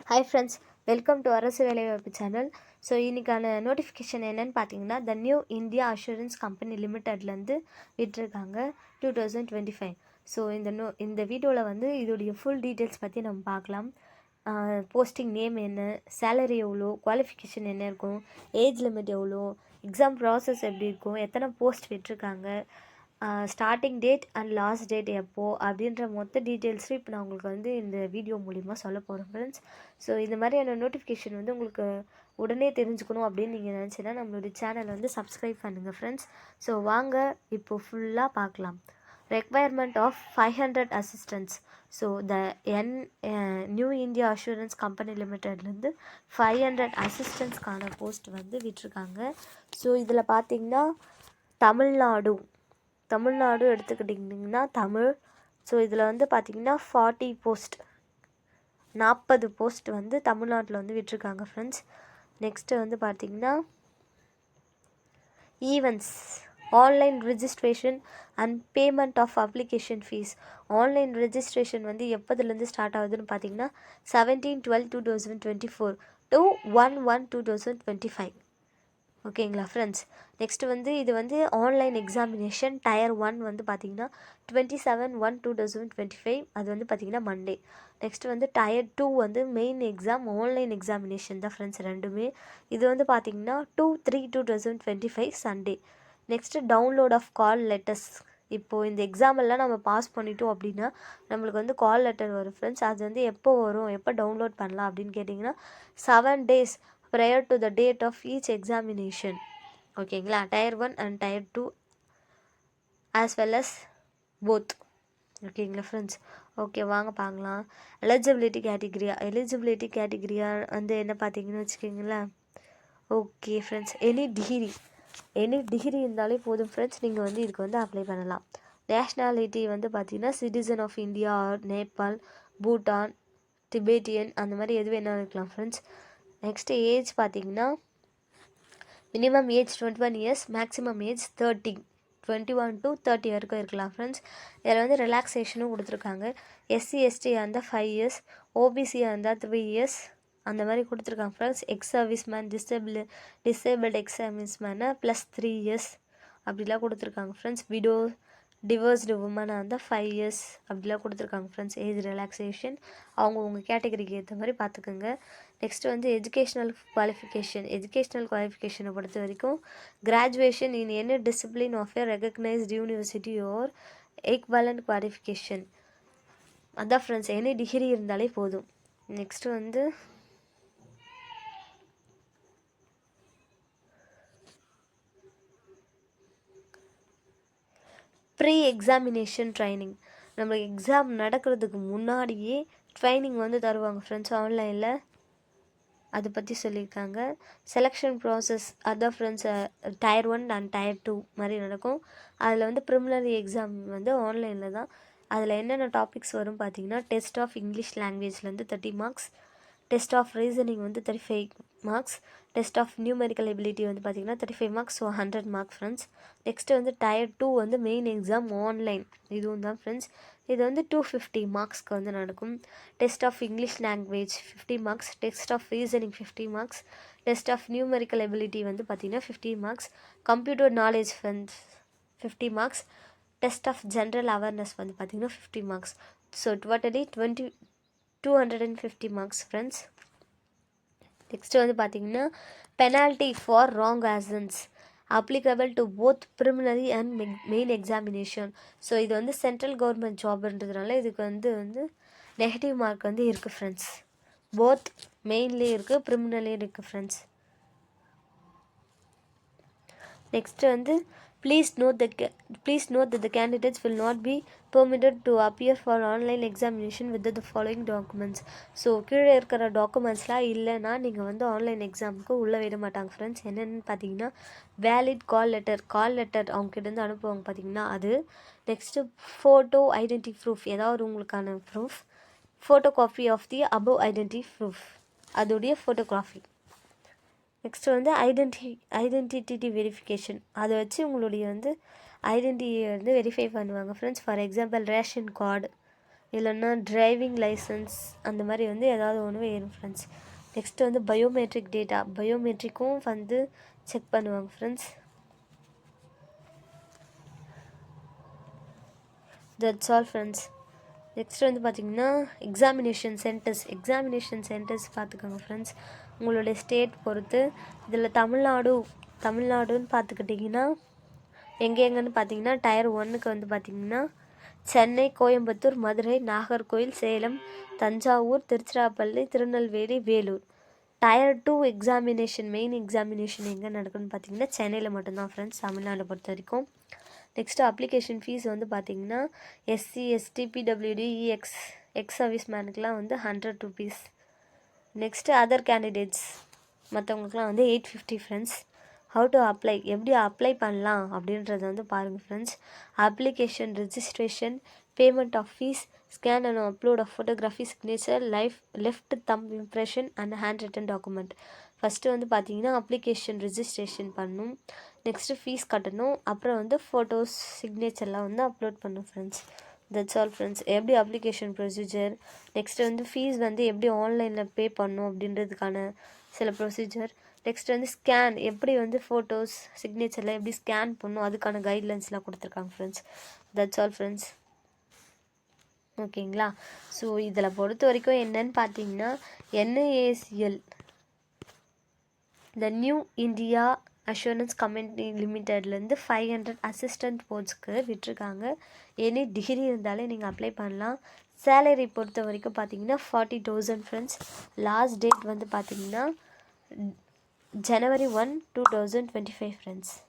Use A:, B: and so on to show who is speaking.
A: Hi friends, welcome to அரசு வேலைவாய்ப்பு channel. So இன்றைக்கான நோட்டிஃபிகேஷன் என்னென்னு பார்த்தீங்கன்னா, the new India assurance company லிமிட்டட்லேருந்து விட்டுருக்காங்க 2025. ஸோ இந்த வீடியோவில் வந்து இதோடைய ஃபுல் டீட்டெயில்ஸ் பற்றி நம்ம பார்க்கலாம். போஸ்டிங் நேம் என்ன, சேலரி எவ்வளோ, குவாலிஃபிகேஷன் என்ன இருக்கும், ஏஜ் லிமிட் எவ்வளோ, எக்ஸாம் ப்ராசஸ் எப்படி இருக்கும், எத்தனை போஸ்ட் விட்டுருக்காங்க, starting date and last date எப்போது அப்படின்ற மொத்த டீட்டெயில்ஸும் இப்போ நான் உங்களுக்கு வந்து இந்த வீடியோ மூலிமா சொல்ல போகிறேன் ஃப்ரெண்ட்ஸ். ஸோ இந்த மாதிரியான நோட்டிஃபிகேஷன் வந்து உங்களுக்கு உடனே தெரிஞ்சுக்கணும் அப்படின்னு நீங்கள் நினச்சின்னா நம்மளுடைய சேனலை வந்து சப்ஸ்கிரைப் பண்ணுங்கள் ஃப்ரெண்ட்ஸ். ஸோ வாங்க இப்போ ஃபுல்லாக பார்க்கலாம். Requirement of 500 assistants. So new India assurance company லிமிட்டட்லேருந்து 500 அசிஸ்டன்ட்ஸ்க்கான போஸ்ட் வந்து விட்டுருக்காங்க. ஸோ இதில் பார்த்திங்கன்னா தமிழ்நாடு எடுத்துக்கிட்டிங்கன்னா தமிழ். ஸோ இதில் வந்து பார்த்திங்கன்னா 40 போஸ்ட் வந்து தமிழ்நாட்டில் வந்து விட்டுருக்காங்க ஃப்ரெண்ட்ஸ். நெக்ஸ்ட்டு வந்து பார்த்திங்கன்னா events, online registration and payment of application fees. Online registration வந்து எப்போதுலேருந்து ஸ்டார்ட் ஆகுதுன்னு பார்த்தீங்கன்னா 17/12/2024 to 1/1/2025. ஓகேங்களா ஃப்ரெண்ட்ஸ். நெக்ஸ்ட்டு வந்து இது வந்து ஆன்லைன் எக்ஸாமினேஷன் டயர் 1 வந்து பார்த்திங்கன்னா 27/1/2025. அது வந்து பார்த்திங்கன்னா மண்டே. நெக்ஸ்ட்டு வந்து டயர் 2 வந்து மெயின் எக்ஸாம் ஆன்லைன் எக்ஸாமினேஷன் தான் ஃப்ரெண்ட்ஸ் ரெண்டுமே. இது வந்து பார்த்திங்கன்னா 2/3/2025 Sunday. Next download of call letters. இப்போது இந்த எக்ஸாம் எல்லாம் நம்ம பாஸ் பண்ணிட்டோம் அப்படின்னா நம்மளுக்கு வந்து கால் லெட்டர் வரும் ஃப்ரெண்ட்ஸ். அது வந்து எப்போ வரும், எப்போ டவுன்லோட் பண்ணலாம் அப்படின்னு கேட்டிங்கன்னா 7 days prior to the date of each examination. ஓகேங்களா, tier 1 and tier 2 as well as both. ஓகேங்களா ஃப்ரெண்ட்ஸ். ஓகே, வாங்க பார்க்கலாம். எலிஜிபிலிட்டி கேட்டகிரியா வந்து என்ன பார்த்தீங்கன்னு வச்சுக்கிங்களேன். ஓகே ஃப்ரெண்ட்ஸ், எனி டிகிரி இருந்தாலே போதும் ஃப்ரெண்ட்ஸ், நீங்கள் வந்து இதுக்கு வந்து அப்ளை பண்ணலாம். நேஷ்னாலிட்டி வந்து பார்த்தீங்கன்னா citizen of India or Nepal, Bhutan, Tibetan அந்த மாதிரி எது வேணாலும் இருக்கலாம் ஃப்ரெண்ட்ஸ். நெக்ஸ்ட்டு ஏஜ் பார்த்தீங்கன்னா minimum age 21 years, maximum age 21 to 30 வரைக்கும் இருக்கலாம் ஃப்ரெண்ட்ஸ். இதில் வந்து ரிலாக்ஸேஷனும் கொடுத்துருக்காங்க. SC/ST இருந்தால் 5 years, OBC இருந்தால் 3 years அந்த மாதிரி கொடுத்துருக்காங்க friends. Ex serviceman, disabled ex சர்வீஸ்மேனை +3 years அப்படிலாம் கொடுத்துருக்காங்க ஃப்ரெண்ட்ஸ். டிவோர்ஸ்டு உமனாக இருந்தால் 5 years அப்படிலாம் கொடுத்துருக்காங்க ஃப்ரெண்ட்ஸ். ஏஜ் ரிலாக்ஸேஷன் அவங்கவுங்க கேட்டகரிக்கு ஏற்ற மாதிரி பார்த்துக்கோங்க. நெக்ஸ்ட்டு வந்து எஜுகேஷ்னல் குவாலிஃபிகேஷனை பொறுத்த வரைக்கும் graduation in any discipline of a recognised university or equivalent qualification. அதான் ஃப்ரெண்ட்ஸ், எனி டிகிரி இருந்தாலே போதும். நெக்ஸ்ட்டு வந்து ப்ரீ எக்ஸாமினேஷன் ட்ரைனிங். நம்ம எக்ஸாம் நடக்கிறதுக்கு முன்னாடியே ட்ரைனிங் வந்து தருவாங்க ஃப்ரெண்ட்ஸ் ஆன்லைனில். அதை பற்றி சொல்லியிருக்காங்க. செலெக்ஷன் ப்ராசஸ் அதான் ஃப்ரெண்ட்ஸ் டயர் 1 அண்ட் டயர் 2 மாதிரி நடக்கும். அதில் வந்து ப்ரிலிமினரி எக்ஸாம் வந்து ஆன்லைனில் தான். அதில் என்னென்ன டாபிக்ஸ் வரும் பார்த்தீங்கன்னா டெஸ்ட் ஆஃப் இங்கிலீஷ் லாங்குவேஜ்லேருந்து 30 marks, டெஸ்ட் ஆஃப் ரீசனிங் வந்து 35 marks, test of numerical ability வந்து பார்த்திங்கன்னா 35 marks, so 100 marks friends. Next வந்து டயர் 2 வந்து மெயின் எக்ஸாம் ஆன்லைன், இதுவும் தான் ஃப்ரெண்ட்ஸ். இது வந்து 250 marksக்கு வந்து நடக்கும். Test of English language 50 marks, test of reasoning 50 marks, test of numerical ability வந்து பார்த்திங்கன்னா 50 marks, computer knowledge friends 50 marks, test of general awareness வந்து பார்த்திங்கன்னா 50 marks. So totally 250 marks friends. Next வந்து பார்த்திங்கன்னா penalty for wrong answers applicable to both preliminary and main examination. So இது வந்து central government ஜாப்ன்றதுனால இதுக்கு வந்து நெகட்டிவ் மார்க் வந்து இருக்குது ஃப்ரெண்ட்ஸ். போத் மெயின்லேயும் இருக்குது, ப்ரிலிமினரியும் இருக்குது ஃப்ரெண்ட்ஸ். நெக்ஸ்ட்டு வந்து Please note that the candidates will not be permitted to appear for online examination with the following documents. So கீழே இருக்கிற டாக்குமெண்ட்ஸ்லாம் இல்லைன்னா நீங்கள் வந்து ஆன்லைன் எக்ஸாமுக்கு உள்ளே விட மாட்டாங்க ஃப்ரெண்ட்ஸ். என்னென்னு பார்த்தீங்கன்னா வேலிட் கால் லெட்டர் அவங்ககிட்டேருந்து அனுப்புவாங்க பார்த்தீங்கன்னா அது. நெக்ஸ்ட்டு ஃபோட்டோ ஐடென்டி ப்ரூஃப், ஏதாவது உங்களுக்கான proof, photo copy of the above identity proof அதோடைய ஃபோட்டோகிராஃபி. நெக்ஸ்ட்டு வந்து ஐடென்டிட்டி வெரிஃபிகேஷன், அதை வச்சு உங்களுடைய வந்து ஐடென்டிட்டியை வந்து வெரிஃபை பண்ணுவாங்க friends. For example ration card இல்லைன்னா டிரைவிங் லைசன்ஸ் அந்த மாதிரி வந்து ஏதாவது ஒன்று வேணும் ஃப்ரெண்ட்ஸ். நெக்ஸ்ட்டு வந்து பயோமெட்ரிக் டேட்டா, பயோமெட்ரிக்கும் வந்து செக் பண்ணுவாங்க friends. That's all friends. Next வந்து பார்த்திங்கன்னா எக்ஸாமினேஷன் சென்டர்ஸ் பார்த்துக்கோங்க ஃப்ரெண்ட்ஸ். உங்களுடைய ஸ்டேட் பொறுத்து இதில் தமிழ்நாடுன்னு பார்த்துக்கிட்டிங்கன்னா எங்கெங்கன்னு பார்த்தீங்கன்னா டயர் 1க்கு வந்து பார்த்திங்கன்னா Chennai, Coimbatore, Madurai, Nagercoil, Salem, Thanjavur, Tiruchirappalli, Tirunelveli, Vellore. Tier 2 examination main examination எங்கே நடக்குதுன்னு பார்த்தீங்கன்னா சென்னையில் மட்டும்தான் ஃப்ரெண்ட்ஸ், தமிழ்நாடு பொறுத்த வரைக்கும். நெக்ஸ்ட்டு அப்ளிகேஷன் ஃபீஸ் வந்து பார்த்திங்கன்னா SC, ST, PWD, ex service மேனுக்கெலாம் வந்து 100 rupees. நெக்ஸ்ட்டு அதர் கேண்டிடேட்ஸ் மற்றவங்களுக்குலாம் வந்து 850 ஃப்ரெண்ட்ஸ். ஹவு டு அப்ளை, எப்படி அப்ளை பண்ணலாம் அப்படின்றத வந்து பாருங்கள் friends. Application, registration, payment of fees, scan and upload of photography, signature, left thumb impression and hand written document. First வந்து பார்த்தீங்கன்னா அப்ளிகேஷன் ரெஜிஸ்ட்ரேஷன் பண்ணணும், நெக்ஸ்ட்டு ஃபீஸ் கட்டணும், அப்புறம் வந்து ஃபோட்டோஸ், சிக்னேச்சர்லாம் வந்து அப்லோட் பண்ணணும் ஃப்ரெண்ட்ஸ். That's all friends. எப்படி அப்ளிகேஷன் ப்ரொசீஜர், நெக்ஸ்ட்டு வந்து ஃபீஸ் வந்து எப்படி ஆன்லைனில் பே பண்ணணும் அப்படின்றதுக்கான சில ப்ரொசீஜர், நெக்ஸ்ட் வந்து ஸ்கேன், எப்படி வந்து ஃபோட்டோஸ், சிக்னேச்சரில் எப்படி ஸ்கேன் பண்ணணும் அதுக்கான கைட்லைன்ஸ்லாம் கொடுத்துருக்காங்க ஃப்ரெண்ட்ஸ். That's all friends. ஓகேங்களா? ஸோ இதில் பொறுத்த வரைக்கும் என்னன்னு பார்த்தீங்கன்னா NAACL, இந்த நியூ இந்தியா அஷூரன்ஸ் கம்பெனி லிமிட்டட்லேருந்து 500 அசிஸ்டன்ட் போஸ்ட்க்கு விட்டுருக்காங்க. எனி டிகிரி இருந்தாலே நீங்கள் அப்ளை பண்ணலாம். சேலரி பொறுத்த வரைக்கும் பார்த்தீங்கன்னா 40,000 ஃப்ரெண்ட்ஸ். லாஸ்ட் டேட் வந்து பார்த்தீங்கன்னா January 1, 2025 ஃப்ரெண்ட்ஸ்.